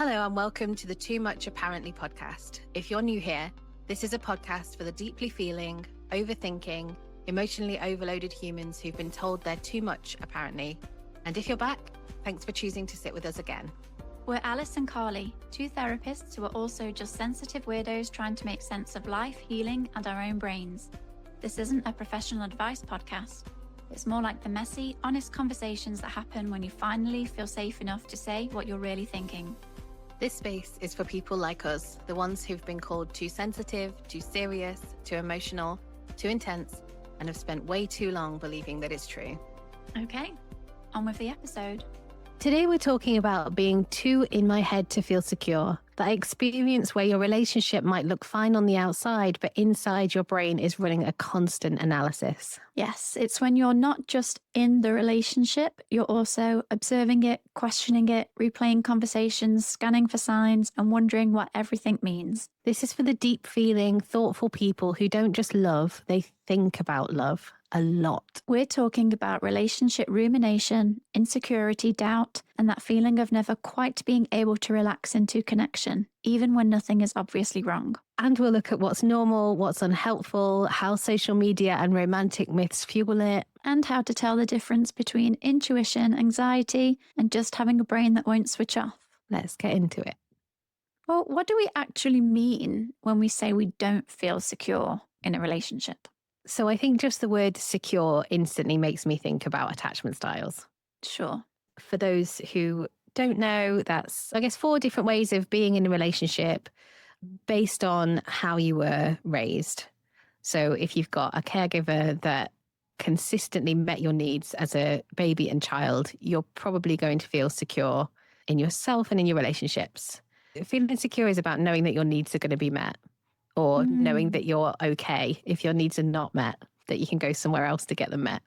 Hello and welcome to the Too Much Apparently podcast. If you're new here, this is a podcast for the deeply feeling, overthinking, emotionally overloaded humans who've been told they're too much apparently. And if you're back, thanks for choosing to sit with us again. We're Alice and Carly, two therapists who are also just sensitive weirdos trying to make sense of life, healing, and our own brains. This isn't a professional advice podcast. It's more like the messy, honest conversations that happen when you finally feel safe enough to say what you're really thinking. This space is for people like us, the ones who've been called too sensitive, too serious, too emotional, too intense, and have spent way too long believing that it's true. Okay, on with the episode. Today we're talking about being too in my head to feel secure. That experience where your relationship might look fine on the outside, but inside your brain is running a constant analysis. Yes, it's when you're not just in the relationship, you're also observing it, questioning it, replaying conversations, scanning for signs, and wondering what everything means. This is for the deep feeling, thoughtful people who don't just love, they think about love a lot. We're talking about relationship rumination, insecurity, doubt, and that feeling of never quite being able to relax into connection, even when nothing is obviously wrong. And we'll look at what's normal, what's unhelpful, how social media and romantic myths fuel it, and how to tell the difference between intuition, anxiety, and just having a brain that won't switch off. Let's get into it. Well, what do we actually mean when we say we don't feel secure in a relationship? So I think just the word secure instantly makes me think about attachment styles. Sure. For those who don't know, that's, I guess, 4 different ways of being in a relationship based on how you were raised. So if you've got a caregiver that consistently met your needs as a baby and child, you're probably going to feel secure in yourself and in your relationships. Feeling secure is about knowing that your needs are going to be met, or knowing that you're okay if your needs are not met, that you can go somewhere else to get them met.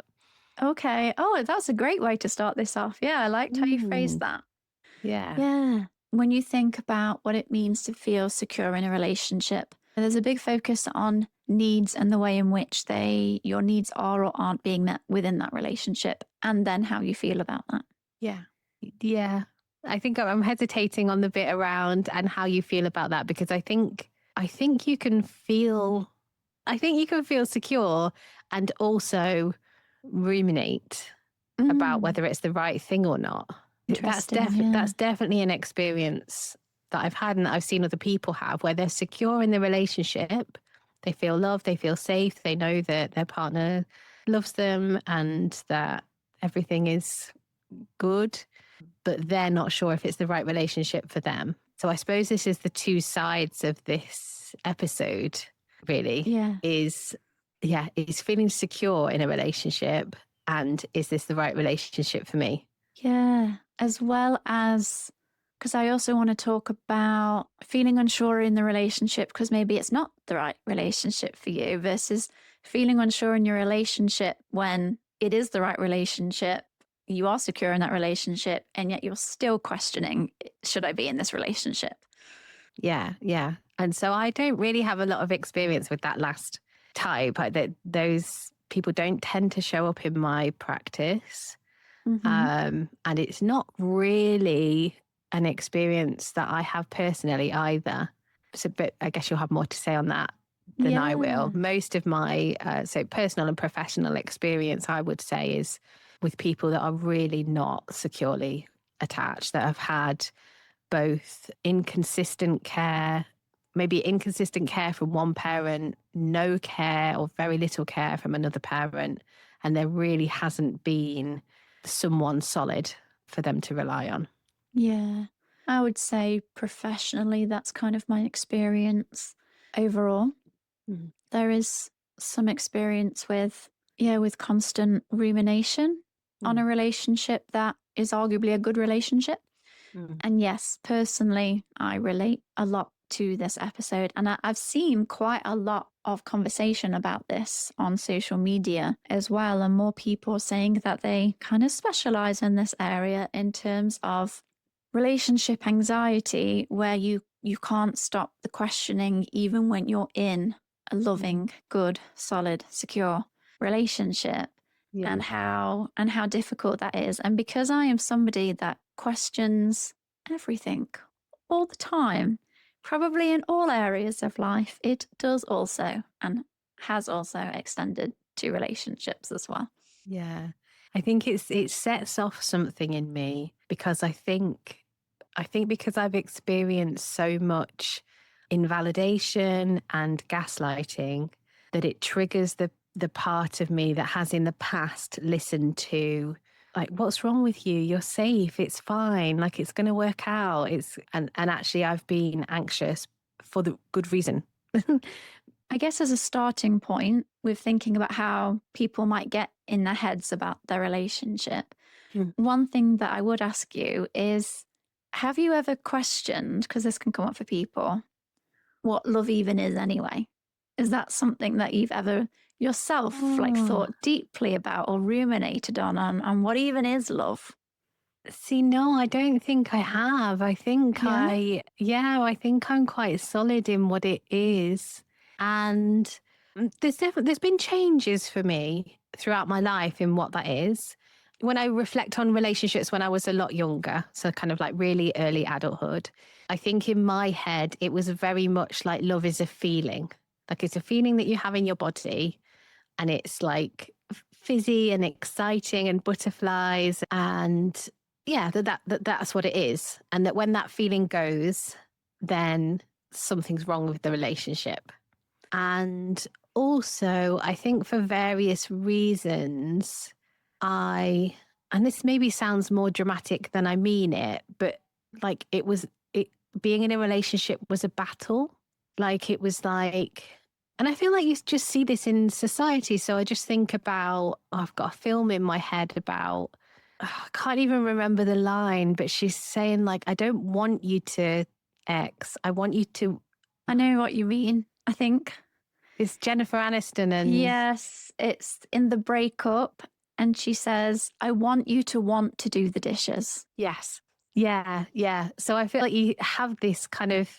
Okay. Oh, that's a great way to start this off. Yeah, I liked how you phrased that. Yeah. Yeah. When you think about what it means to feel secure in a relationship, there's a big focus on needs and the way in which your needs are or aren't being met within that relationship, and then how you feel about that. Yeah. Yeah. I think I'm hesitating on the bit around and how you feel about that, because I think you can feel secure and also ruminate about whether it's the right thing or not. That's definitely an experience that I've had and that I've seen other people have, where they're secure in the relationship. They feel loved, they feel safe, they know that their partner loves them and that everything is good, but they're not sure if it's the right relationship for them. So I suppose this is the 2 sides of this episode, really. Yeah. Is feeling secure in a relationship, and is this the right relationship for me? Yeah. As well as, because I also want to talk about feeling unsure in the relationship because maybe it's not the right relationship for you, versus feeling unsure in your relationship when it is the right relationship. You are secure in that relationship, and yet you're still questioning, should I be in this relationship? Yeah. And so I don't really have a lot of experience with that last type. Those people don't tend to show up in my practice. And it's not really an experience that I have personally either. So, but I guess you'll have more to say on that than I will. Most of my personal and professional experience, I would say, is with people that are really not securely attached, that have had both inconsistent care, maybe inconsistent care from one parent, no care or very little care from another parent, and there really hasn't been someone solid for them to rely on. Yeah, I would say professionally, that's kind of my experience overall. There is some experience with constant rumination on a relationship that is arguably a good relationship. And yes, personally, I relate a lot to this episode. And I've seen quite a lot of conversation about this on social media as well. And more people saying that they kind of specialize in this area in terms of relationship anxiety, where you can't stop the questioning even when you're in a loving, good, solid, secure relationship. Yeah. And how difficult that is. And because I am somebody that questions everything all the time, probably in all areas of life, it does also and has also extended to relationships as well. Yeah. I think it sets off something in me because I think because I've experienced so much invalidation and gaslighting that it triggers the part of me that has in the past listened to like, what's wrong with you? You're safe. It's fine. Like, it's going to work out. And actually I've been anxious for the good reason. I guess as a starting point with thinking about how people might get in their heads about their relationship, one thing that I would ask you is, have you ever questioned, because this can come up for people, what love even is anyway? Is that something that you've ever yourself like thought deeply about or ruminated on what even is love? See, no, I don't think I have. I think Yeah. I think I'm quite solid in what it is. And there's been changes for me throughout my life in what that is. When I reflect on relationships when I was a lot younger, so kind of like really early adulthood, I think in my head, it was very much like love is a feeling. Like it's a feeling that you have in your body and it's like fizzy and exciting and butterflies and yeah, that's what it is. And that when that feeling goes, then something's wrong with the relationship. And also, I think for various reasons, and this maybe sounds more dramatic than I mean it, but like being in a relationship was a battle. Like it was like, and I feel like you just see this in society. So I just think about, I've got a film in my head about, I can't even remember the line, but she's saying like, I don't want you to X. I want you to. I know what you mean, I think. It's Jennifer Aniston and Yes, it's in the breakup, and she says, I want you to want to do the dishes. yes. Yeah, yeah. So I feel like you have this kind of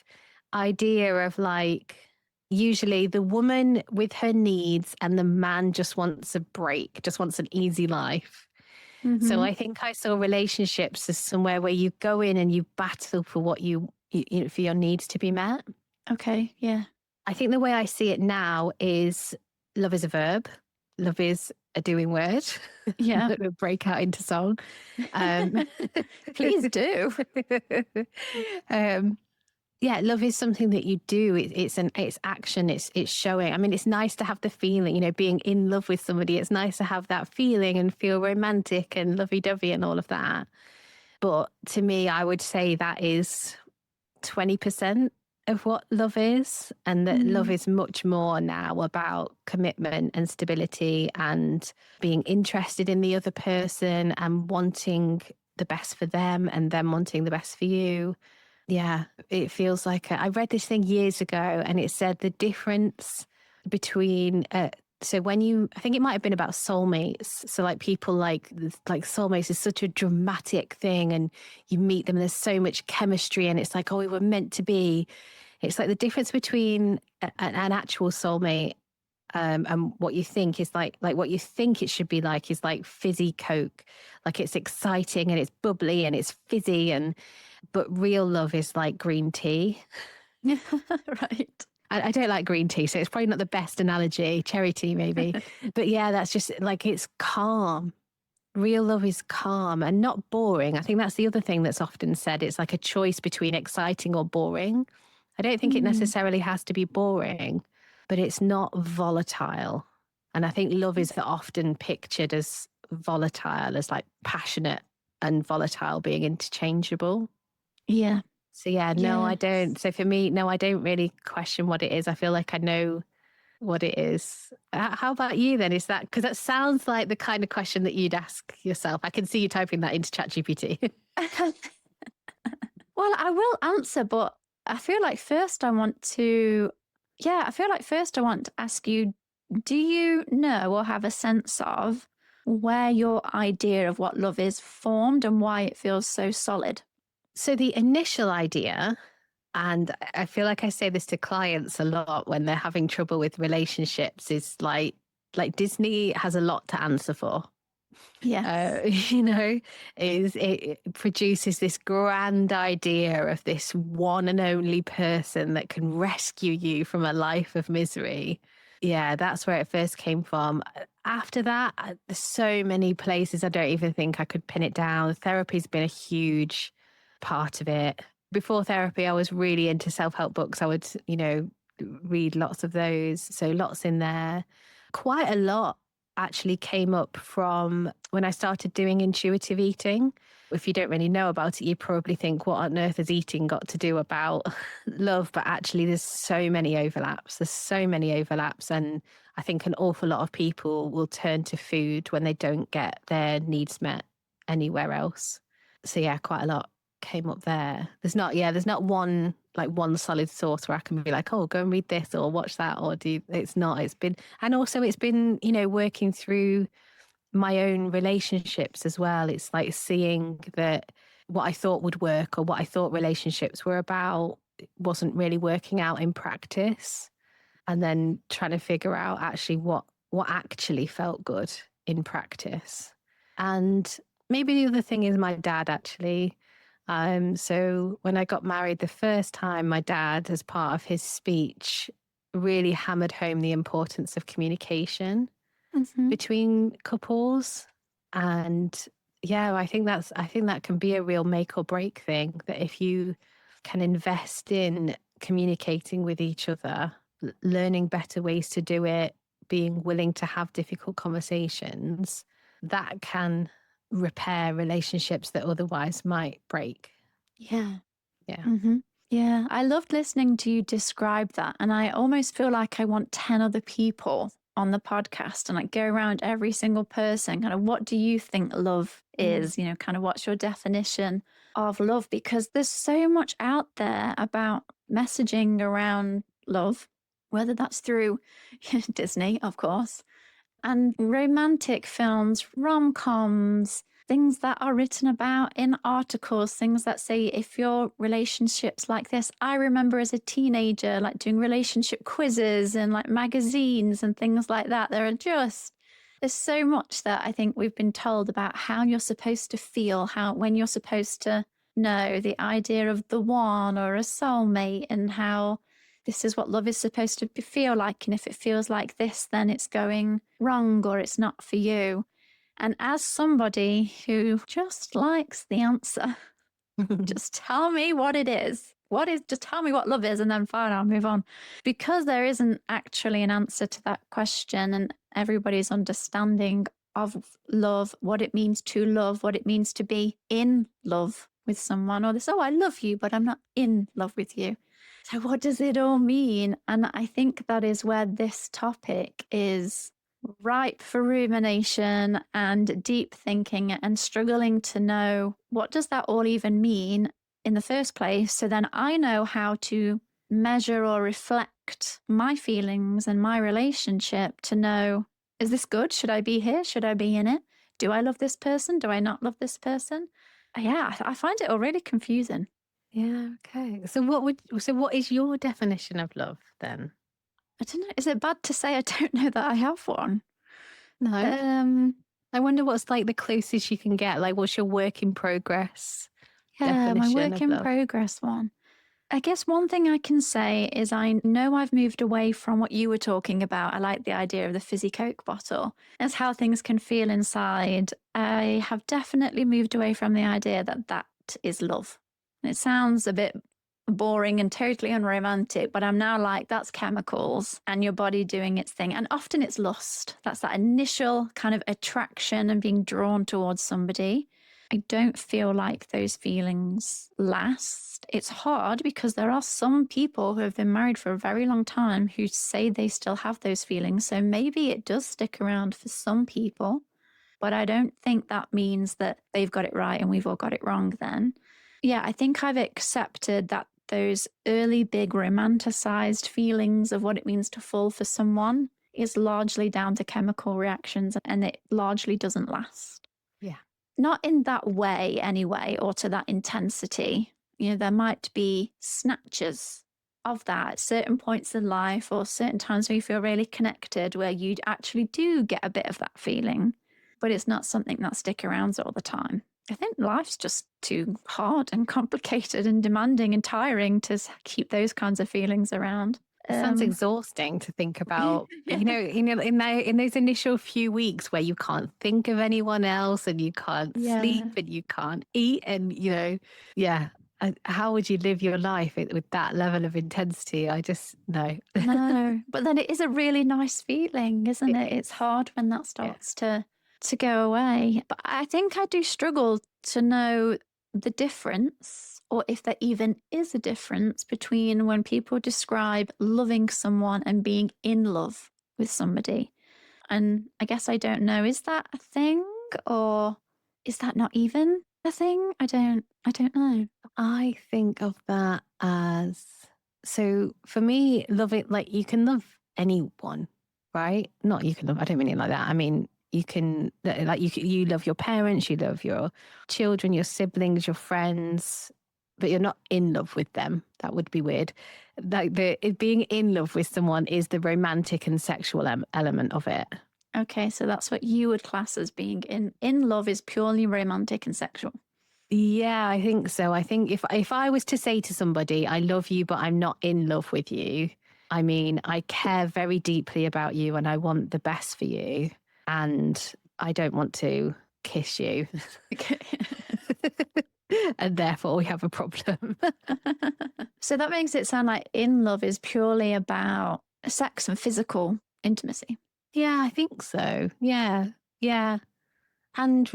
idea of like, usually the woman with her needs and the man just wants a break, just wants an easy life. So I think I saw relationships as somewhere where you go in and you battle for what for your needs to be met. Okay, yeah. I think the way I see it now is love is a verb, love is a doing word. Yeah. That will break out into song. Um, Please do. yeah, love is something that you do. It's action. It's showing. I mean, it's nice to have the feeling. Being in love with somebody. It's nice to have that feeling and feel romantic and lovey-dovey and all of that. But to me, I would say that is 20% of what love is, and that love is much more now about commitment and stability and being interested in the other person and wanting the best for them and them wanting the best for you. Yeah, it feels like I read this thing years ago and it said the difference between so I think it might have been about soulmates. So like people like soulmates is such a dramatic thing and you meet them and there's so much chemistry and it's like, oh, we were meant to be. It's like the difference between an actual soulmate and what you think is like what you think it should be like is like fizzy Coke. Like it's exciting and it's bubbly and it's fizzy but real love is like green tea. Right. I don't like green tea, so it's probably not the best analogy. Cherry tea, maybe. But yeah, that's just like it's calm. Real love is calm and not boring. I think that's the other thing that's often said. It's like a choice between exciting or boring. I don't think it necessarily has to be boring, but it's not volatile. And I think love is often pictured as volatile, as like passionate and volatile being interchangeable. Yeah. So yeah, no, I Yes. don't. So for me, no, I don't really question what it is. I feel like I know what it is. How about you then? Is that because that sounds like the kind of question that you'd ask yourself? I can see you typing that into ChatGPT. Well, I will answer, but I feel like first I want to, ask you, do you know or have a sense of where your idea of what love is formed and why it feels so solid? So the initial idea, and I feel like I say this to clients a lot when they're having trouble with relationships, is like Disney has a lot to answer for. Yes. You know, it produces this grand idea of this one and only person that can rescue you from a life of misery. Yeah, that's where it first came from. After that, there's so many places I don't even think I could pin it down. Therapy's been a huge part of it. Before therapy, I was really into self-help books. I would, read lots of those. So lots in there. Quite a lot actually came up from when I started doing intuitive eating. If you don't really know about it, you probably think, what on earth has eating got to do about love? But actually, there's so many overlaps. There's so many overlaps. And I think an awful lot of people will turn to food when they don't get their needs met anywhere else. So, yeah, quite a lot came up there. There's not one solid source where I can be like, oh, go and read this or watch that or do. It's not. It's been, and also it's been, working through my own relationships as well. It's like seeing that what I thought would work or what I thought relationships were about wasn't really working out in practice, and then trying to figure out actually what actually felt good in practice. And maybe the other thing is my dad actually. So when I got married the first time, my dad, as part of his speech, really hammered home the importance of communication between couples. And yeah, I think that can be a real make or break thing, that if you can invest in communicating with each other, learning better ways to do it, being willing to have difficult conversations, that can repair relationships that otherwise might break. Yeah. Yeah. Yeah, I loved listening to you describe that. And I almost feel like I want 10 other people on the podcast and like go around every single person, kind of what do you think love is? Kind of what's your definition of love? Because there's so much out there about messaging around love, whether that's through Disney, of course, and romantic films, rom-coms, things that are written about in articles, things that say if your relationship's like this. I remember as a teenager like doing relationship quizzes and like magazines and things like that. There's so much that I think we've been told about how you're supposed to feel, when you're supposed to know, the idea of the one or a soulmate, and how this is what love is supposed to feel like. And if it feels like this, then it's going wrong or it's not for you. And as somebody who just likes the answer, just tell me what it is. Just tell me what love is, and then fine, I'll move on. Because there isn't actually an answer to that question, and everybody's understanding of love, what it means to love, what it means to be in love with someone, or this, oh, I love you, but I'm not in love with you. So what does it all mean? And I think that is where this topic is ripe for rumination and deep thinking, and struggling to know, what does that all even mean in the first place? So then I know how to measure or reflect my feelings and my relationship to know, is this good? Should I be here? Should I be in it? Do I love this person? Do I not love this person? Yeah, I find it all really confusing. Yeah. Okay. So what is your definition of love then? I don't know. Is it bad to say I don't know that I have one? No. I wonder what's like the closest you can get. Like, what's your work in progress Yeah, my definition work of in love? progress one. I guess one thing I can say is I know I've moved away from what you were talking about. I like the idea of the fizzy Coke bottle. That's how things can feel inside. I have definitely moved away from the idea that that is love. And it sounds a bit boring and totally unromantic, but I'm now like, that's chemicals and your body doing its thing. And often it's lust. That's that initial kind of attraction and being drawn towards somebody. I don't feel like those feelings last. It's hard because there are some people who have been married for a very long time who say they still have those feelings. So maybe it does stick around for some people, but I don't think that means that they've got it right and we've all got it wrong then. Yeah, I think I've accepted that those early big romanticized feelings of what it means to fall for someone is largely down to chemical reactions, and it largely doesn't last. Yeah. Not in that way anyway, or to that intensity. There might be snatches of that at certain points in life, or certain times where you feel really connected, where you actually do get a bit of that feeling. but it's not something that stick around all the time. I think life's just too hard and complicated and demanding and tiring to keep those kinds of feelings around. It sounds exhausting to think about, Yeah. in those initial few weeks where you can't think of anyone else and you can't sleep and you can't eat and, yeah. How would you live your life with that level of intensity? I just, no. No, but then it is a really nice feeling, isn't it? It's hard when that starts to go away. But I think I do struggle to know the difference, or if there even is a difference between when people describe loving someone and being in love with somebody. And I guess I don't know, is that a thing or is that not even a thing? I don't know. I think of that as, so for me, love it, like you can love anyone, right? Not you can love, I don't mean it like that. I mean, you can, like you love your parents, you love your children, your siblings, your friends, but you're not in love with them. That would be weird. Like being in love with someone is the romantic and sexual element of it. Okay, so that's what you would class as being in love is purely romantic and sexual. Yeah, I think so. I think if I was to say to somebody, I love you, but I'm not in love with you, I mean, I care very deeply about you and I want the best for you. And I don't want to kiss you. And therefore we have a problem. So that makes it sound like in love is purely about sex and physical intimacy. Yeah, I think so. Yeah. Yeah. And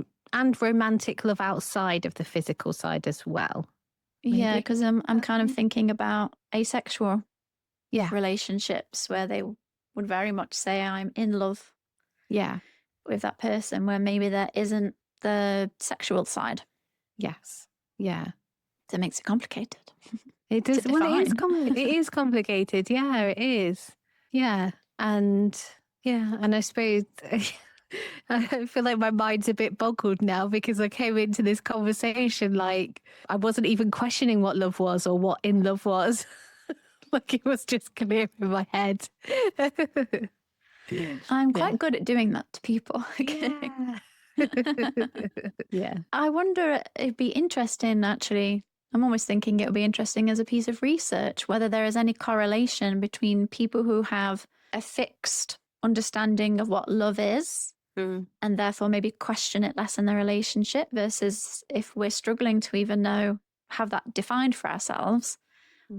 romantic love outside of the physical side as well. Maybe. Yeah, because I'm kind of thinking about asexual yeah. relationships where they would very much say I'm in love with that person, where maybe there isn't the sexual side. Yes. Yeah. That makes it complicated. It does. Well, it is complicated. Yeah, it is. Yeah. And I suppose I feel like my mind's a bit boggled now because I came into this conversation like I wasn't even questioning what love was or what in love was. Like it was just clear in my head. I'm quite good at doing that to people. Yeah. I wonder, it'd be interesting actually. I'm almost thinking it would be interesting as a piece of research whether there is any correlation between people who have a fixed understanding of what love is and therefore maybe question it less in their relationship versus if we're struggling to even have that defined for ourselves.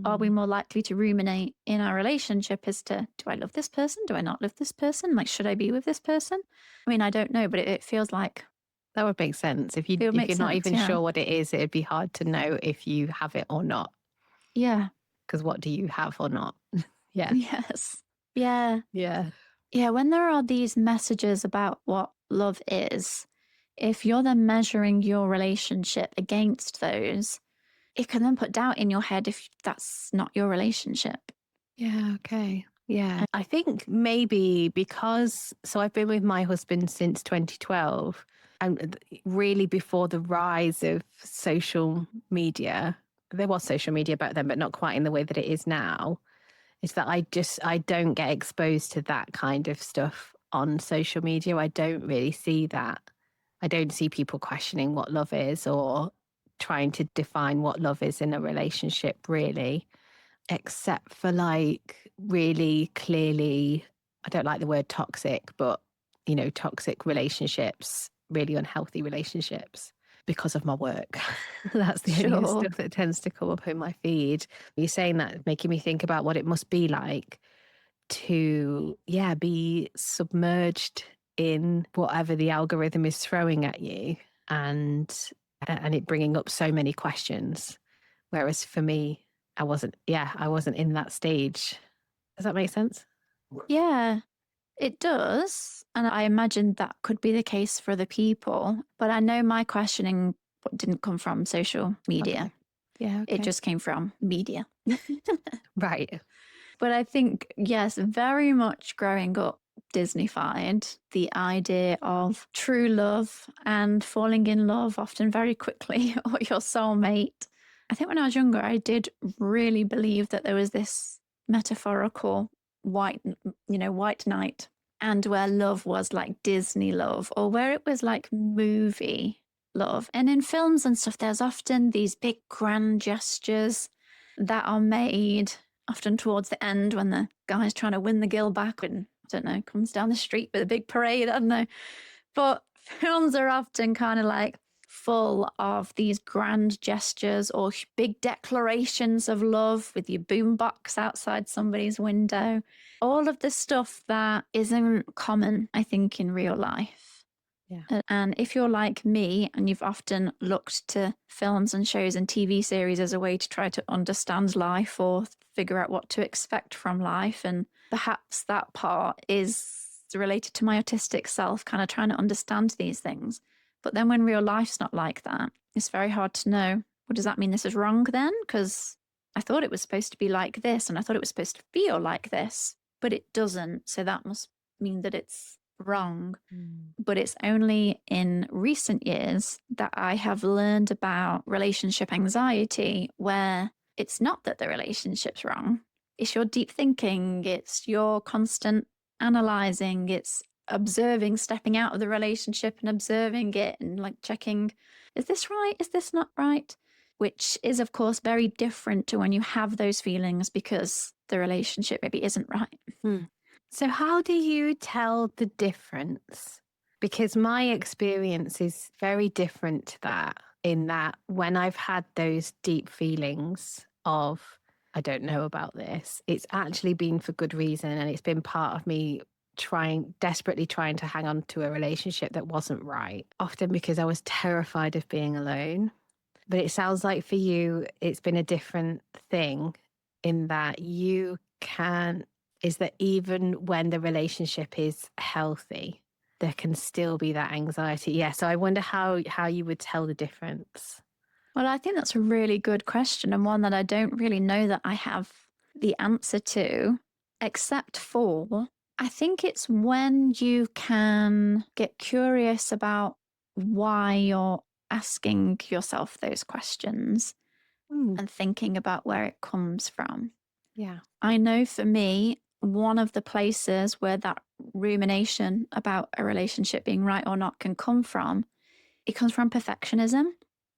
Are we more likely to ruminate in our relationship as to, do I love this person? Do I not love this person? Like, should I be with this person? I mean, I don't know, but it feels like that would make sense. If you're not even sure what it is, it'd be hard to know if you have it or not. Yeah. Because what do you have or not? Yeah. Yes. Yeah. Yeah. Yeah. When there are these messages about what love is, if you're then measuring your relationship against those, it can then put doubt in your head if that's not your relationship. Yeah. Okay. Yeah. I think maybe because, so I've been with my husband since 2012 and really before the rise of social media. There was social media back then, but not quite in the way that it is now. Is that I don't get exposed to that kind of stuff on social media. I don't really see that. I don't see people questioning what love is or trying to define what love is in a relationship, really, except for like really clearly, I don't like the word toxic, but toxic relationships, really unhealthy relationships because of my work. That's the only stuff that tends to come up in my feed. You're saying that, making me think about what it must be like to, be submerged in whatever the algorithm is throwing at you and it bringing up so many questions. Whereas for me, I wasn't in that stage. Does that make sense? Yeah, it does. And I imagine that could be the case for the people. But I know my questioning didn't come from social media. Okay. Yeah. Okay. It just came from media. Right. But I think, yes, very much growing up Disneyfied, the idea of true love and falling in love often very quickly or your soulmate. I think when I was younger, I did really believe that there was this metaphorical white knight and where love was like Disney love, or where it was like movie love. And in films and stuff, there's often these big grand gestures that are made often towards the end when the guy's trying to win the girl back and, I don't know, comes down the street with a big parade. I don't know. But films are often kind of like full of these grand gestures or big declarations of love with your boombox outside somebody's window. All of the stuff that isn't common, I think, in real life. Yeah. And if you're like me and you've often looked to films and shows and TV series as a way to try to understand life or figure out what to expect from life, and perhaps that part is related to my autistic self, kind of trying to understand these things. But then when real life's not like that, it's very hard to know, well, does that mean this is wrong then? Because I thought it was supposed to be like this and I thought it was supposed to feel like this, but it doesn't. So that must mean that it's wrong. But it's only in recent years that I have learned about relationship anxiety, where it's not that the relationship's wrong. It's your deep thinking. It's your constant analyzing. It's observing, stepping out of the relationship and observing it and like checking, is this right? Is this not right? Which is, of course, very different to when you have those feelings because the relationship maybe isn't right. So how do you tell the difference? Because my experience is very different to that, in that when I've had those deep feelings of, I don't know about this, it's actually been for good reason. And it's been part of me desperately trying to hang on to a relationship that wasn't right, often because I was terrified of being alone. But it sounds like for you, it's been a different thing in that is that even when the relationship is healthy, there can still be that anxiety. Yeah. So I wonder how you would tell the difference. Well, I think that's a really good question, and one that I don't really know that I have the answer to, except for I think it's when you can get curious about why you're asking yourself those questions and thinking about where it comes from. Yeah. I know for me, one of the places where that rumination about a relationship being right or not can come from, it comes from perfectionism.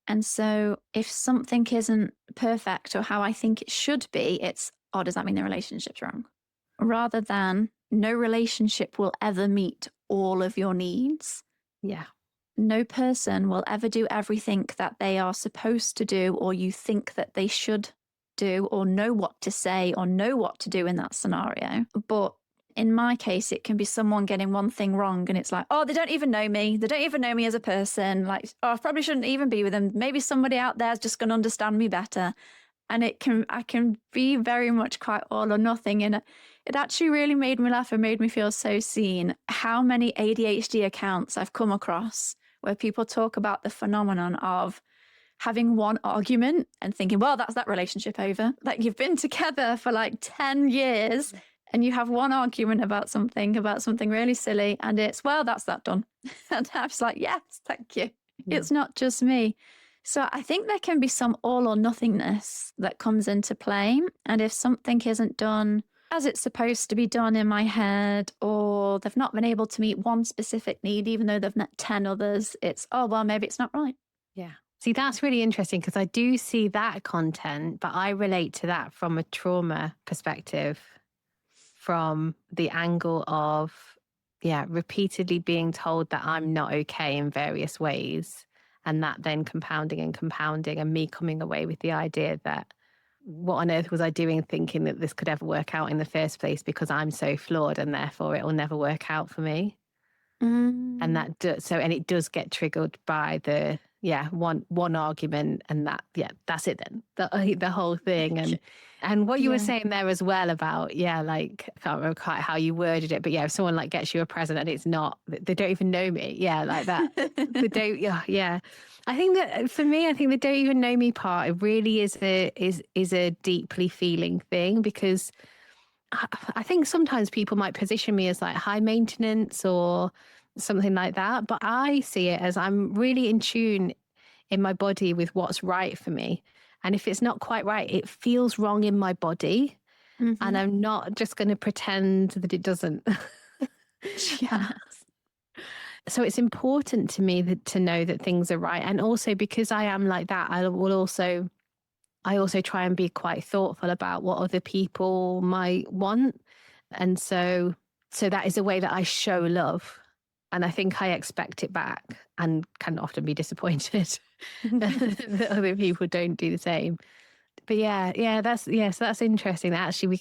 And so if something isn't perfect or how I think it should be, it's, oh, does that mean the relationship's wrong? Rather than no relationship will ever meet all of your needs. Yeah. No person will ever do everything that they are supposed to do or you think that they should do or know what to say or know what to do in that scenario. But in my case, it can be someone getting one thing wrong and it's like, oh, they don't even know me. They don't even know me as a person. Like, oh, I probably shouldn't even be with them. Maybe somebody out there is just going to understand me better. And I can be very much quite all or nothing. And it actually really made me laugh and made me feel so seen. How many ADHD accounts I've come across where people talk about the phenomenon of having one argument and thinking, well, that's that relationship over. Like you've been together for like 10 years and you have one argument about something really silly and it's, well, that's that done. And I was like, yes, thank you. Yeah. It's not just me. So I think there can be some all or nothingness that comes into play. And if something isn't done as it's supposed to be done in my head, or they've not been able to meet one specific need, even though they've met 10 others, it's, oh, well, maybe it's not right. Yeah. See, that's really interesting because I do see that content, but I relate to that from a trauma perspective, from the angle of, repeatedly being told that I'm not okay in various ways. And that then compounding and me coming away with the idea that what on earth was I doing thinking that this could ever work out in the first place because I'm so flawed and therefore it will never work out for me. And it does get triggered by the one argument and that's it then, the whole thing. And what you were saying there as well about like, I can't remember quite how you worded it, but if someone like gets you a present and it's not, they don't even know me, like that. They don't. I think that for me, I think the don't even know me part, it really is a deeply feeling thing, because I think sometimes people might position me as like high maintenance or something like that. But I see it as I'm really in tune in my body with what's right for me. And if it's not quite right, it feels wrong in my body. Mm-hmm. And I'm not just going to pretend that it doesn't. Yes. So it's important to me to know that things are right. And also because I am like that, I also try and be quite thoughtful about what other people might want. And so that is a way that I show love. And I think I expect it back and can often be disappointed that other people don't do the same. But so that's interesting that actually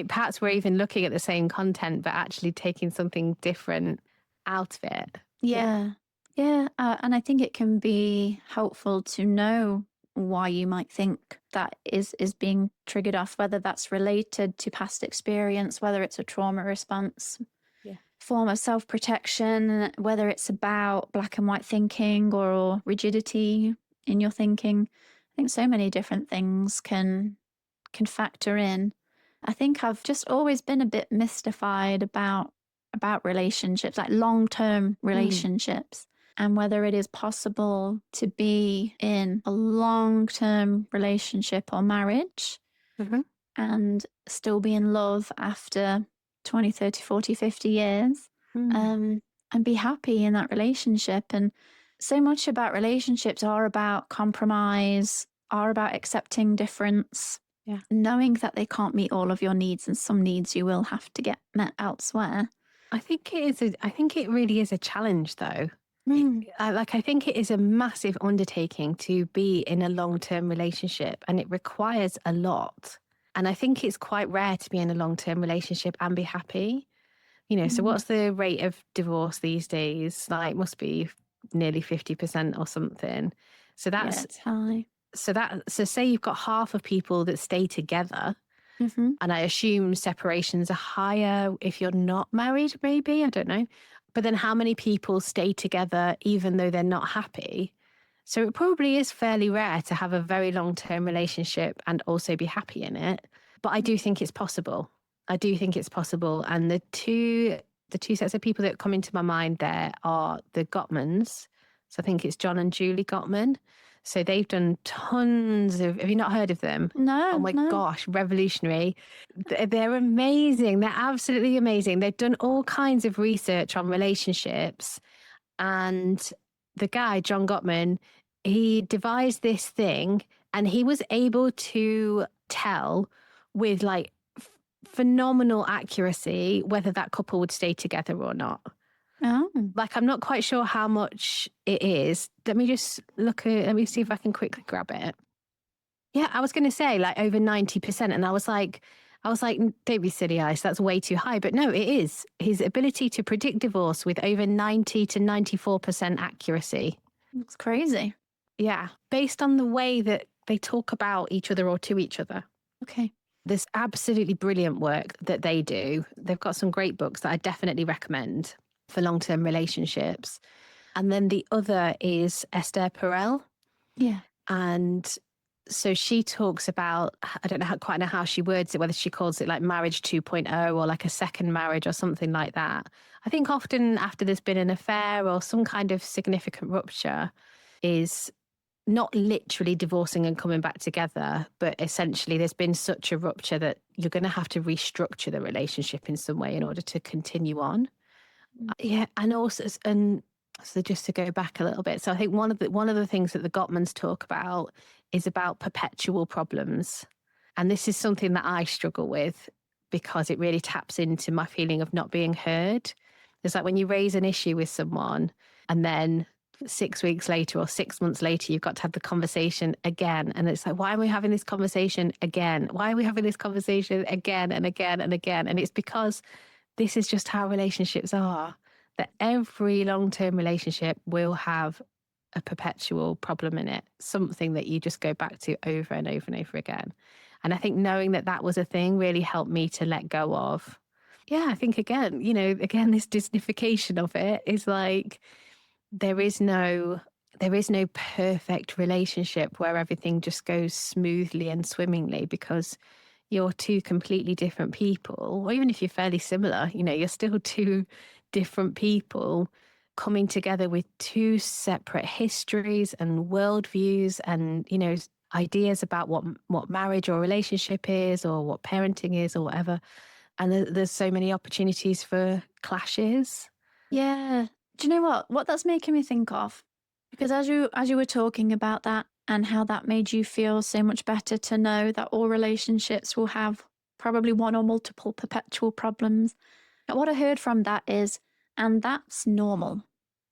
perhaps we're even looking at the same content, but actually taking something different out of it. Yeah. Yeah. And I think it can be helpful to know why you might think that is being triggered off, whether that's related to past experience, whether it's a trauma response, Yeah. form of self protection, whether it's about black and white thinking or rigidity in your thinking. I think so many different things can factor in. I think I've just always been a bit mystified about relationships, like long-term relationships, and whether it is possible to be in a long-term relationship or marriage Mm-hmm. and still be in love after 20, 30, 40, 50 years, and be happy in that relationship. And so much about relationships are about compromise, are about accepting difference, Yeah. knowing that they can't meet all of your needs and some needs you will have to get met elsewhere. I think I think it really is a challenge though. Mm. I think it is a massive undertaking to be in a long-term relationship and it requires a lot. And I think it's quite rare to be in a long-term relationship and be happy. So Mm. what's the rate of divorce these days? Like must be nearly 50% or something. So Yeah, that's it's high. so say you've got half of people that stay together, Mm-hmm. and I assume separations are higher if you're not married, maybe, I don't know. But then how many people stay together even though they're not happy? So it probably is fairly rare to have a very long-term relationship and also be happy in it. But I do think it's possible. I do think it's possible. And the two sets of people that come into my mind there are the Gottmans. So I think it's John and Julie Gottman. So they've done tons of, have you not heard of them? Oh No, my no. gosh, revolutionary. They're amazing. They're absolutely amazing. They've done all kinds of research on relationships. And the guy, John Gottman, he devised this thing and he was able to tell with like phenomenal accuracy whether that couple would stay together or not. Oh. Like, I'm not quite sure how much it is. Let me see if I can quickly grab it. Yeah, I was going to say like over 90%. And I was like, don't be silly, Ice. That's way too high. But no, it is. His ability to predict divorce with over 90 to 94% accuracy. It's crazy. Yeah. Based on the way that they talk about each other or to each other. Okay. There's absolutely brilliant work that they do. They've got some great books that I definitely recommend for long-term relationships. And then the other is Esther Perel. Yeah. And so she talks about, I don't know quite know how she words it, whether she calls it like marriage 2.0 or like a second marriage or something like that. I think often after there's been an affair or some kind of significant rupture is not literally divorcing and coming back together, but essentially there's been such a rupture that you're going to have to restructure the relationship in some way in order to continue on. Yeah, and also, and so just to go back a little bit, so I think one of the things that the Gottmans talk about is about perpetual problems, and this is something that I struggle with because it really taps into my feeling of not being heard. It's like when you raise an issue with someone, and then 6 weeks later or 6 months later, you've got to have the conversation again, and it's like, why are we having this conversation again? Why are we having this conversation again and again and again? And it's because this is just how relationships are, that every long-term relationship will have a perpetual problem in it, something that you just go back to over and over and over again. And I think knowing that that was a thing really helped me to let go of. Yeah, I think again, this Disneyfication of it is like there is no perfect relationship where everything just goes smoothly and swimmingly because you're two completely different people, or even if you're fairly similar, you're still two different people coming together with two separate histories and worldviews and, ideas about what marriage or relationship is or what parenting is or whatever. And there's so many opportunities for clashes. Yeah. Do you know what that's making me think of? Because as you were talking about that and how that made you feel so much better to know that all relationships will have probably one or multiple perpetual problems. What I heard from that is, and that's normal.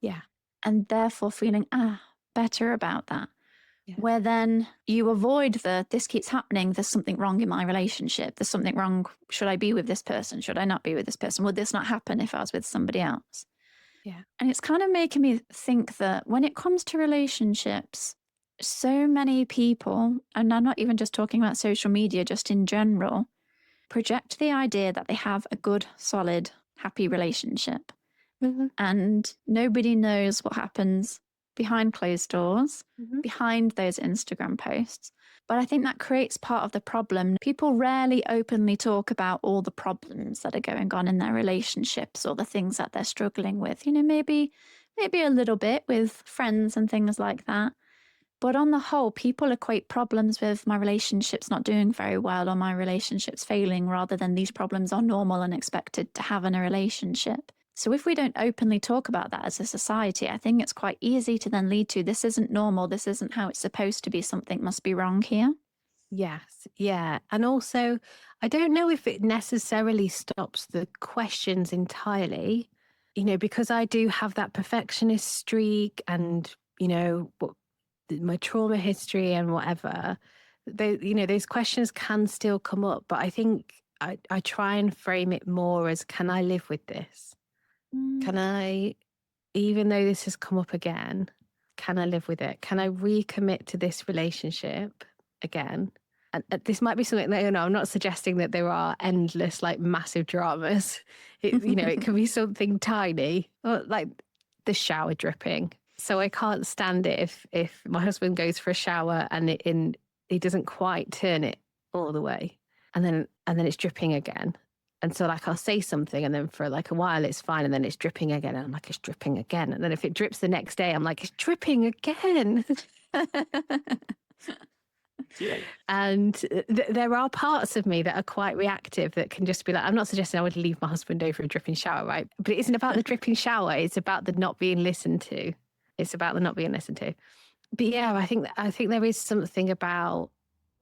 Yeah. And therefore feeling better about that. Yeah. Where then you avoid this keeps happening. There's something wrong in my relationship. There's something wrong. Should I be with this person? Should I not be with this person? Would this not happen if I was with somebody else? Yeah. And it's kind of making me think that when it comes to relationships, so many people, and I'm not even just talking about social media, just in general, project the idea that they have a good, solid, happy relationship. Mm-hmm. And nobody knows what happens behind closed doors, Mm-hmm. behind those Instagram posts. But I think that creates part of the problem. People rarely openly talk about all the problems that are going on in their relationships or the things that they're struggling with. Maybe a little bit with friends and things like that. But on the whole, people equate problems with my relationships not doing very well or my relationships failing rather than these problems are normal and expected to have in a relationship. So if we don't openly talk about that as a society, I think it's quite easy to then lead to this isn't normal, this isn't how it's supposed to be, something must be wrong here. Yes. Yeah. And also, I don't know if it necessarily stops the questions entirely, because I do have that perfectionist streak and, my trauma history and whatever. Those questions can still come up, but I think I try and frame it more as, can I live with this? Can I, even though this has come up again, can I live with it? Can I recommit to this relationship again? And this might be something that, I'm not suggesting that there are endless, like massive dramas. It can be something tiny, like the shower dripping. So I can't stand it if my husband goes for a shower and he doesn't quite turn it all the way, and then it's dripping again. And so like I'll say something and then for like a while it's fine and then it's dripping again and I'm like, it's dripping again. And then if it drips the next day, I'm like, it's dripping again. And there are parts of me that are quite reactive that can just be like, I'm not suggesting I would leave my husband over a dripping shower, right? But it isn't about the dripping shower. It's about the not being listened to. It's about the not being listened to. But yeah, I think there is something about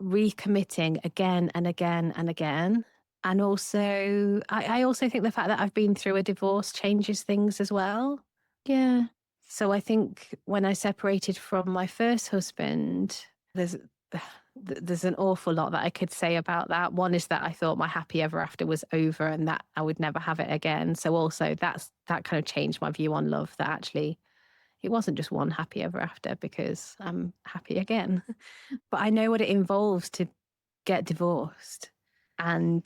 recommitting again and again and again. And also, I also think the fact that I've been through a divorce changes things as well. Yeah. So I think when I separated from my first husband, there's an awful lot that I could say about that. One is that I thought my happy ever after was over and that I would never have it again. So also that kind of changed my view on love, that actually it wasn't just one happy ever after because I'm happy again. But I know what it involves to get divorced and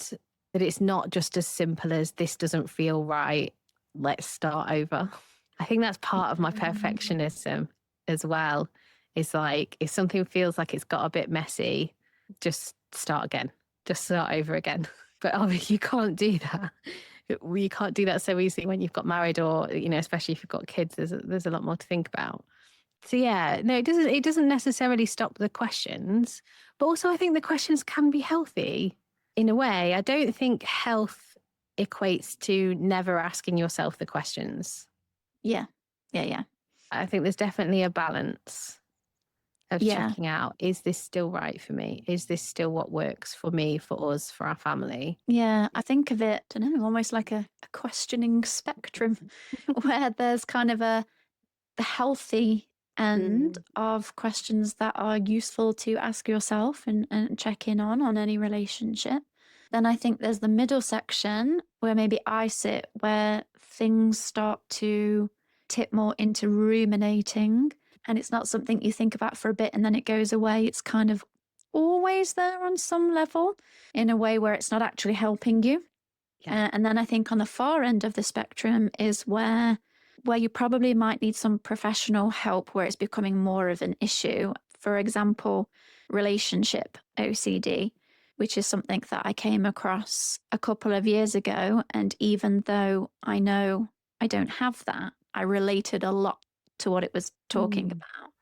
that it's not just as simple as this doesn't feel right, let's start over. I think that's part of my perfectionism as well. Is like, if something feels like it's got a bit messy, just start again, just start over again. But obviously you can't do that. You can't do that so easily when you've got married or, especially if you've got kids, there's a lot more to think about. So yeah, no, it doesn't necessarily stop the questions, but also I think the questions can be healthy in a way. I don't think health equates to never asking yourself the questions. Yeah. I think there's definitely a balance of checking out, is this still right for me? Is this still what works for me, for us, for our family? Yeah, I think of it, I don't know, almost like a questioning spectrum where there's kind of the healthy end of questions that are useful to ask yourself and check in on any relationship. Then I think there's the middle section where maybe I sit, where things start to tip more into ruminating. And it's not something you think about for a bit and then it goes away. It's kind of always there on some level in a way where it's not actually helping you. Yeah. And then I think on the far end of the spectrum is where you probably might need some professional help where it's becoming more of an issue. For example, relationship OCD, which is something that I came across a couple of years ago. And even though I know I don't have that, I related a lot to what it was talking about.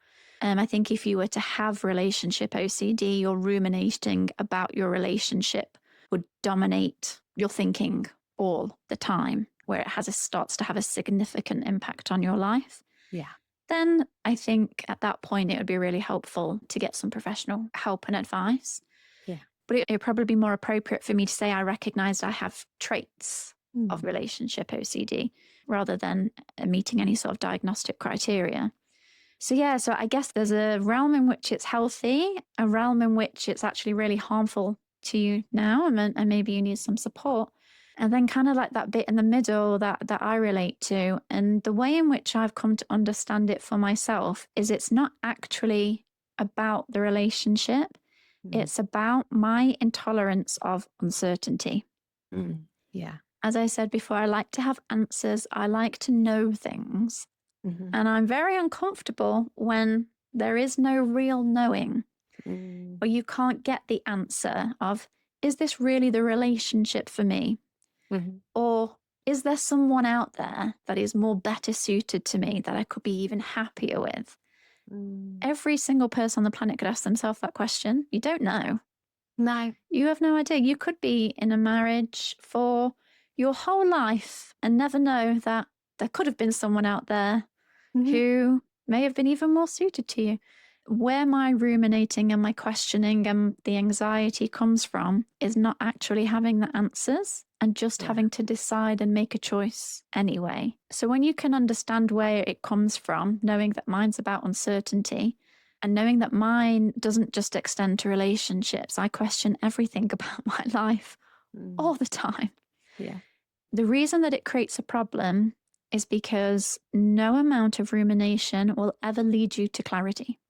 I think if you were to have relationship OCD, your ruminating about your relationship would dominate you're thinking all the time, where it starts to have a significant impact on your life, Yeah. then I think at that point it would be really helpful to get some professional help and advice. Yeah. But it would probably be more appropriate for me to say I recognize I have traits of relationship OCD rather than meeting any sort of diagnostic criteria. So I guess there's a realm in which it's healthy, a realm in which it's actually really harmful to you now, and maybe you need some support. And then kind of like that bit in the middle that I relate to. And the way in which I've come to understand it for myself is it's not actually about the relationship. It's about my intolerance of uncertainty. Yeah. As I said before, I like to have answers. I like to know things. And I'm very uncomfortable when there is no real knowing, or you can't get the answer of, is this really the relationship for me? Or is there someone out there that is more better suited to me that I could be even happier with? Every single person on the planet could ask themselves that question. You don't know. No. You have no idea. You could be in a marriage for your whole life and never know that there could have been someone out there who may have been even more suited to you. Where my ruminating and my questioning and the anxiety comes from is not actually having the answers and just having to decide and make a choice anyway. So when you can understand where it comes from, knowing that mine's about uncertainty and knowing that mine doesn't just extend to relationships, I question everything about my life all the time. Yeah. The reason that it creates a problem is because no amount of rumination will ever lead you to clarity,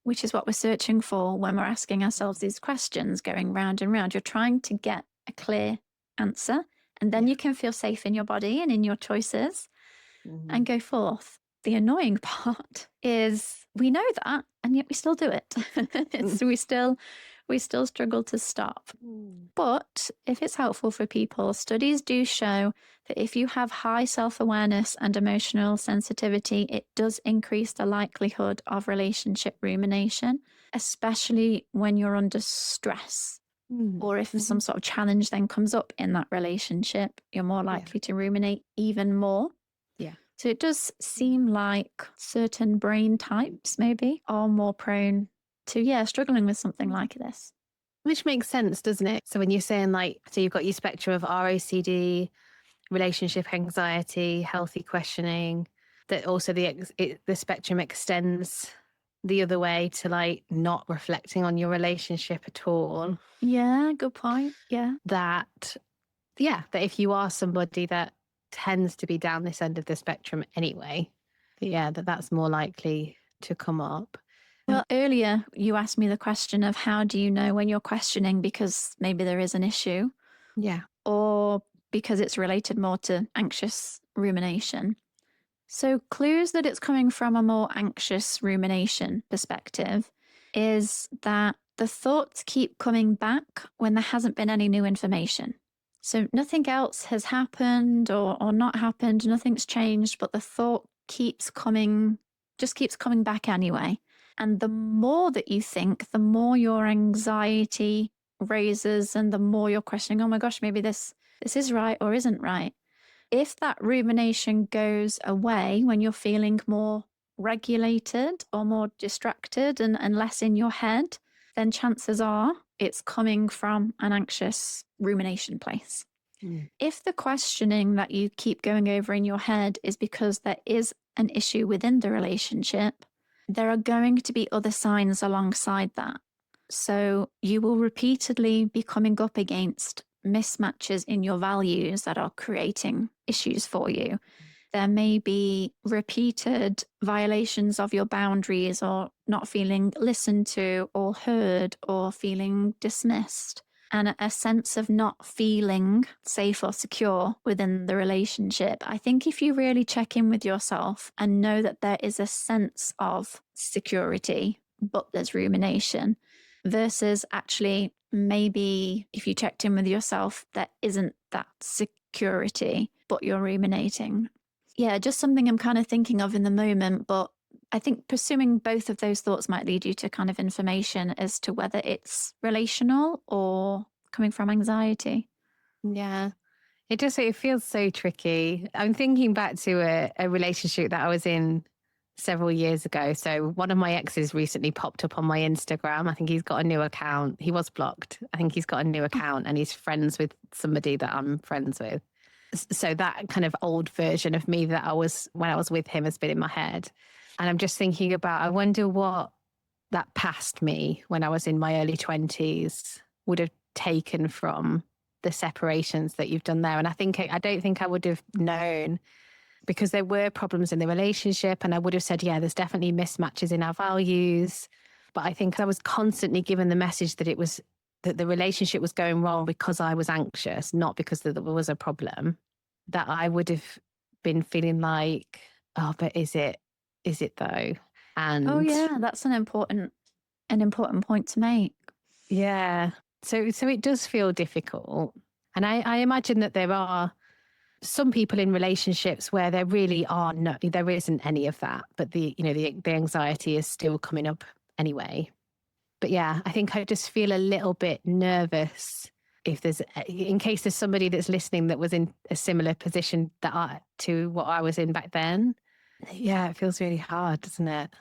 which is what we're searching for when we're asking ourselves these questions, going round and round. You're trying to get a clear answer, and then you can feel safe in your body and in your choices and go forth. The annoying part is we know that, and yet we still do it. We still struggle to stop. But if it's helpful for people, studies do show that if you have high self-awareness and emotional sensitivity, it does increase the likelihood of relationship rumination, especially when you're under stress. Or if some sort of challenge then comes up in that relationship, you're more likely to ruminate even more. Yeah. So it does seem like certain brain types maybe are more prone to, struggling with something like this. Which makes sense, doesn't it? So when you're saying so you've got your spectrum of ROCD, relationship anxiety, healthy questioning, that also the spectrum extends the other way to not reflecting on your relationship at all. Yeah, good point. Yeah. That if you are somebody that tends to be down this end of the spectrum anyway, that's more likely to come up. Well, earlier you asked me the question of how do you know when you're questioning because maybe there is an issue? Yeah. Or because it's related more to anxious rumination. So clues that it's coming from a more anxious rumination perspective is that the thoughts keep coming back when there hasn't been any new information. So nothing else has happened or not happened, nothing's changed, but the thought keeps coming back anyway. And the more that you think, the more your anxiety raises and the more you're questioning, oh my gosh, maybe this is right or isn't right. If that rumination goes away when you're feeling more regulated or more distracted and less in your head, then chances are it's coming from an anxious rumination place. If the questioning that you keep going over in your head is because there is an issue within the relationship, there are going to be other signs alongside that. So you will repeatedly be coming up against mismatches in your values that are creating issues for you. There may be repeated violations of your boundaries or not feeling listened to or heard or feeling dismissed, and a sense of not feeling safe or secure within the relationship. I think if you really check in with yourself and know that there is a sense of security, but there's rumination, versus actually maybe if you checked in with yourself, there isn't that security, but you're ruminating. Yeah, just something I'm kind of thinking of in the moment, but I think pursuing both of those thoughts might lead you to kind of information as to whether it's relational or coming from anxiety. Yeah. It feels so tricky. I'm thinking back to a relationship that I was in several years ago. So one of my exes recently popped up on my Instagram. I think he's got a new account. He was blocked. I think he's got a new account and he's friends with somebody that I'm friends with. So that kind of old version of me that I was when I was with him has been in my head. And I'm just thinking about, I wonder what that past me when I was in my early 20s would have taken from the separations that you've done there. And I don't think I would have known, because there were problems in the relationship. And I would have said, yeah, there's definitely mismatches in our values. But I think I was constantly given the message that the relationship was going wrong because I was anxious, not because there was a problem. That I would have been feeling like, oh, but is it though? Oh And yeah, that's an important point to make. yeah. So it does feel difficult. And I imagine that there are some people in relationships where there isn't any of that, but the anxiety is still coming up anyway. But yeah, I think I just feel a little bit nervous in case there's somebody that's listening that was in a similar position to what I was in back then. Yeah, it feels really hard, doesn't it?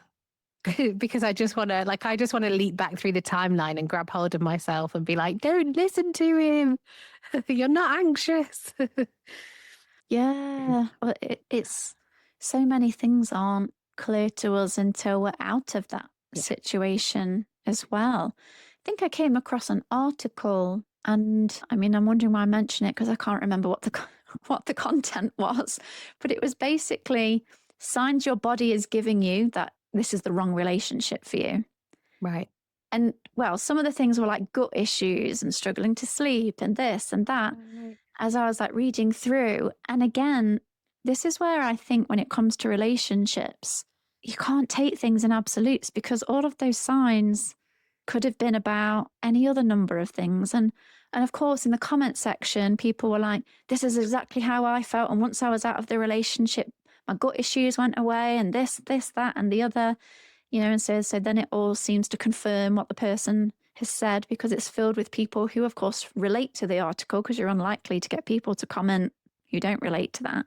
Because I just want to leap back through the timeline and grab hold of myself and be like, don't listen to him. You're not anxious. Yeah, well, it's so many things aren't clear to us until we're out of that Yeah. situation as well. I think I came across an article, and I mean, I'm wondering why I mention it because I can't remember what the what the content was, but it was basically signs your body is giving you that this is the wrong relationship for you. Right. And well, some of the things were like gut issues and struggling to sleep and this and that Right. as I was like reading through. And again, this is where I think when it comes to relationships, you can't take things in absolutes because all of those signs could have been about any other number of things. And of course, in the comment section, people were like, this is exactly how I felt. And once I was out of the relationship, my gut issues went away and this, that, and the other, and so then it all seems to confirm what the person has said because it's filled with people who, of course, relate to the article because you're unlikely to get people to comment who don't relate to that.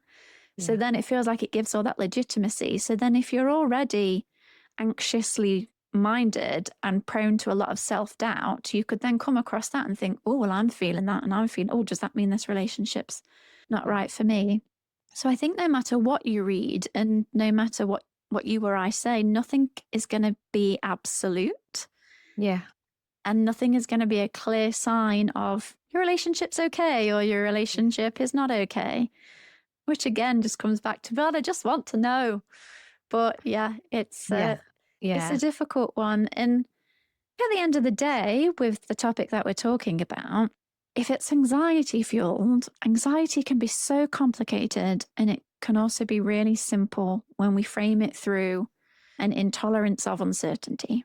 Yeah. So then it feels like it gives all that legitimacy. So then if you're already anxiously minded and prone to a lot of self-doubt, you could then come across that and think, oh, well, I'm feeling that. And I'm feeling, oh, does that mean this relationship's not right for me? So I think no matter what you read and no matter what you or I say, nothing is going to be absolute. Yeah. And nothing is going to be a clear sign of your relationship's okay or your relationship is not okay, which again just comes back to, well, I just want to know. But yeah, it's a difficult one. And at the end of the day, with the topic that we're talking about, if it's anxiety fueled, anxiety can be so complicated and it can also be really simple when we frame it through an intolerance of uncertainty.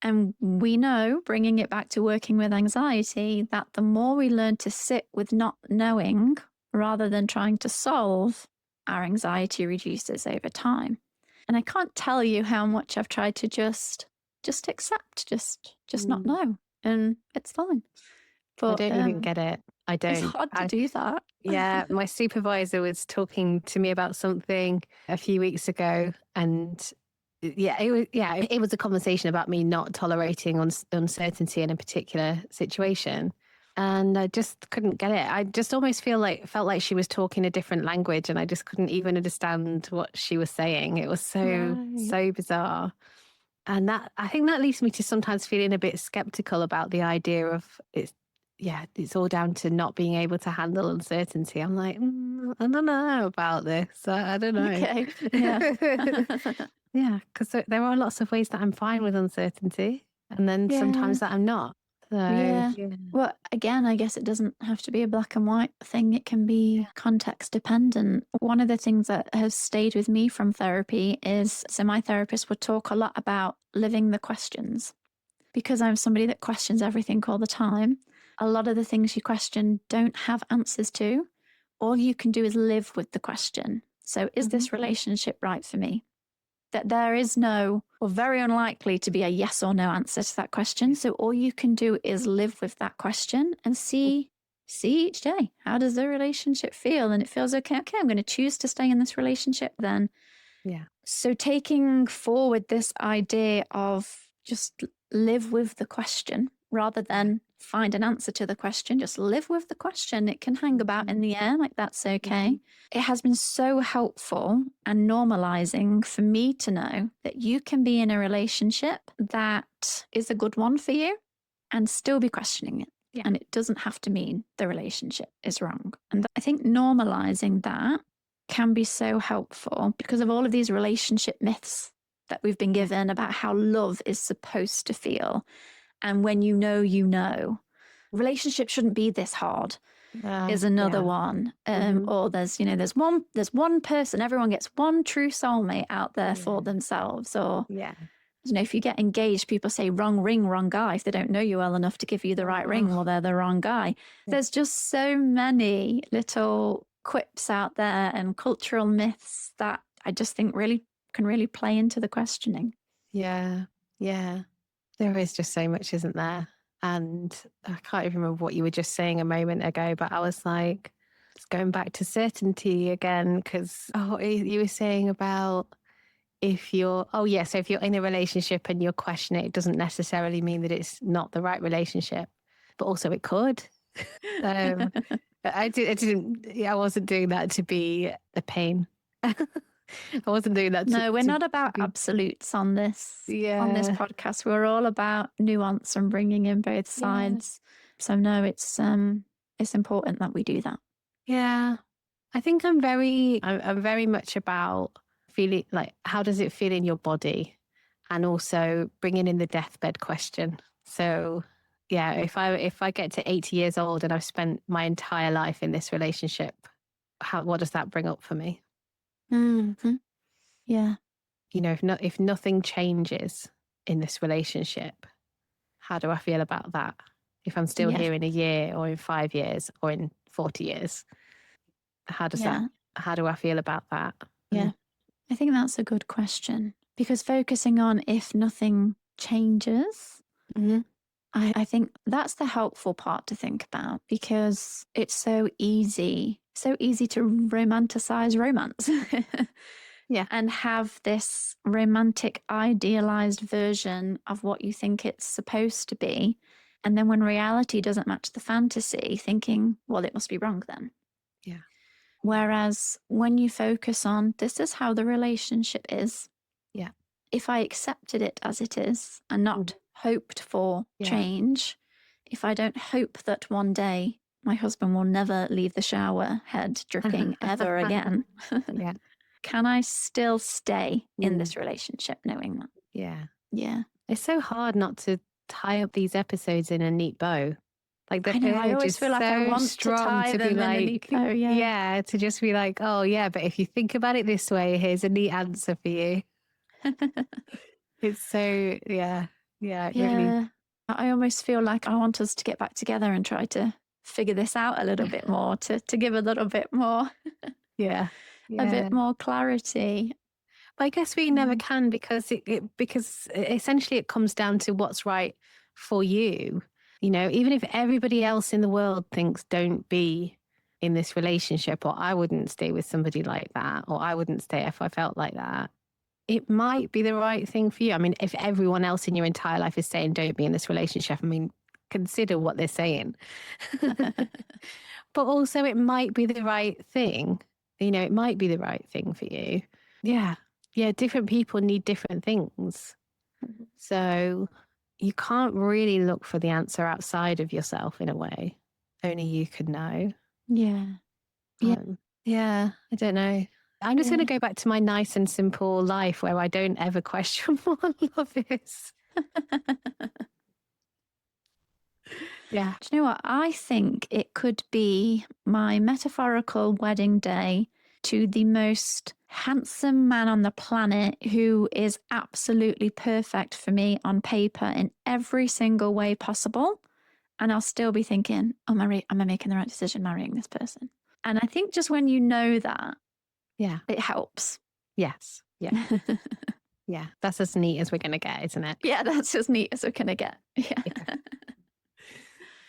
And we know, bringing it back to working with anxiety, that the more we learn to sit with not knowing rather than trying to solve, our anxiety reduces over time. And I can't tell you how much I've tried to just accept, just not know. And it's fine. But I don't even get it. I don't. It's hard to do that. Yeah, my supervisor was talking to me about something a few weeks ago, and it was a conversation about me not tolerating uncertainty in a particular situation, and I just couldn't get it. I just almost felt like she was talking a different language, and I just couldn't even understand what she was saying. It was so bizarre. And I think that leads me to sometimes feeling a bit skeptical about the idea of it's all down to not being able to handle uncertainty. I'm like, I don't know about this. I don't know. Okay. Yeah. Yeah, because there are lots of ways that I'm fine with uncertainty, and then sometimes that I'm not. So, yeah. Well, again, I guess it doesn't have to be a black and white thing. It can be context dependent. One of the things that has stayed with me from therapy is, so my therapist would talk a lot about living the questions. Because I'm somebody that questions everything all the time, a lot of the things you question don't have answers to. All you can do is live with the question. So is this relationship right for me? That there is no, or very unlikely to be a yes or no answer to that question. So all you can do is live with that question and see see each day, how does the relationship feel? And it feels okay. Okay, I'm going to choose to stay in this relationship then. Yeah. So taking forward this idea of just live with the question rather than find an answer to the question, just live with the question. It can hang about in the air, like that's okay. It has been so helpful and normalizing for me to know that you can be in a relationship that is a good one for you and still be questioning it. Yeah. And it doesn't have to mean the relationship is wrong. And I think normalizing that can be so helpful because of all of these relationship myths that we've been given about how love is supposed to feel. And when you know, relationship shouldn't be this hard is another one. Or there's one person, everyone gets one true soulmate out there for themselves. Or if you get engaged, people say wrong ring, wrong guy. If they don't know you well enough to give you the right ring, well, they're the wrong guy. There's just so many little quips out there and cultural myths that I just think really can really play into the questioning. Yeah. There is just so much, isn't there? And I can't even remember what you were just saying a moment ago, but I was like, it's going back to certainty again, because you were saying about so if you're in a relationship and you're questioning it, it doesn't necessarily mean that it's not the right relationship, but also it could. I wasn't doing that to be a pain. I wasn't doing that No, we're to not about be, absolutes on this yeah. podcast. We're all about nuance and bringing in both sides. So no, it's important that we do that. Yeah. I think I'm very much about feeling like, how does it feel in your body? And also bringing in the deathbed question. So yeah, if I get to 80 years old and I've spent my entire life in this relationship, what does that bring up for me? Mm-hmm. Yeah. If nothing changes in this relationship, how do I feel about that? If I'm still here in a year or in 5 years or in 40 years, how do I feel about that? Yeah. I think that's a good question because focusing on if nothing changes, I think that's the helpful part to think about because it's so easy to romanticize romance. Yeah. And have this romantic idealized version of what you think it's supposed to be. And then when reality doesn't match the fantasy, thinking, well, it must be wrong then. Yeah. Whereas when you focus on this is how the relationship is. Yeah. If I accepted it as it is and not hoped for change, if I don't hope that one day my husband will never leave the shower head dripping ever again, can I still stay in this relationship knowing that? Yeah. Yeah. It's so hard not to tie up these episodes in a neat bow. Like the I know. I urge always is feel like I so want to strong tie to be them in a like, neat bow. Yeah. to just be like, oh yeah, but if you think about it this way, here's a neat answer for you. It's so, yeah. Really. I almost feel like I want us to get back together and try to figure this out a little bit more, to give a little bit more, Yeah. a bit more clarity. But I guess we never can because because essentially it comes down to what's right for you. Even if everybody else in the world thinks don't be in this relationship, or I wouldn't stay with somebody like that, or I wouldn't stay if I felt like that, it might be the right thing for you. I mean, if everyone else in your entire life is saying don't be in this relationship, I mean, consider what they're saying. But also it might be the right thing. It might be the right thing for you. Yeah. Different people need different things. So you can't really look for the answer outside of yourself in a way. Only you could know. Yeah. I don't know. I'm just going to go back to my nice and simple life where I don't ever question what love is. Yeah. Do you know what? I think it could be my metaphorical wedding day to the most handsome man on the planet who is absolutely perfect for me on paper in every single way possible. And I'll still be thinking, am I making the right decision marrying this person? And I think just when you know that, it helps. Yes. Yeah. Yeah. That's as neat as we're going to get, isn't it? Yeah, that's as neat as we're going to get. Yeah.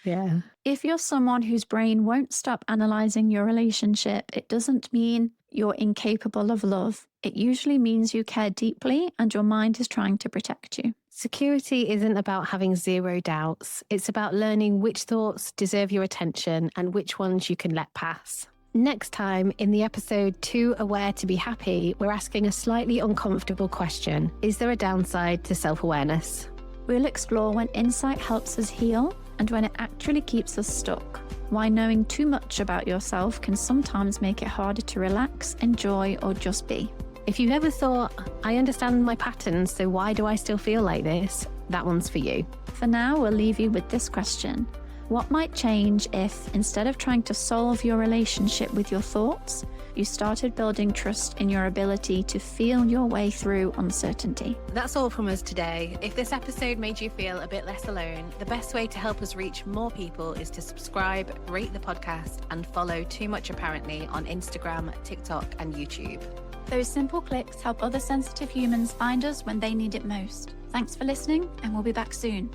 Yeah. If you're someone whose brain won't stop analysing your relationship, it doesn't mean you're incapable of love. It usually means you care deeply and your mind is trying to protect you. Security isn't about having zero doubts. It's about learning which thoughts deserve your attention and which ones you can let pass. Next time, in the episode Too Aware to Be Happy, we're asking a slightly uncomfortable question. Is there a downside to self-awareness? We'll explore when insight helps us heal and when it actually keeps us stuck. Why knowing too much about yourself can sometimes make it harder to relax, enjoy, or just be. If you've ever thought, I understand my patterns, so why do I still feel like this? That one's for you. For now, we'll leave you with this question. What might change if, instead of trying to solve your relationship with your thoughts, you started building trust in your ability to feel your way through uncertainty? That's all from us today. If this episode made you feel a bit less alone, the best way to help us reach more people is to subscribe, rate the podcast, and follow Too Much Apparently on Instagram, TikTok, and YouTube. Those simple clicks help other sensitive humans find us when they need it most. Thanks for listening, and we'll be back soon.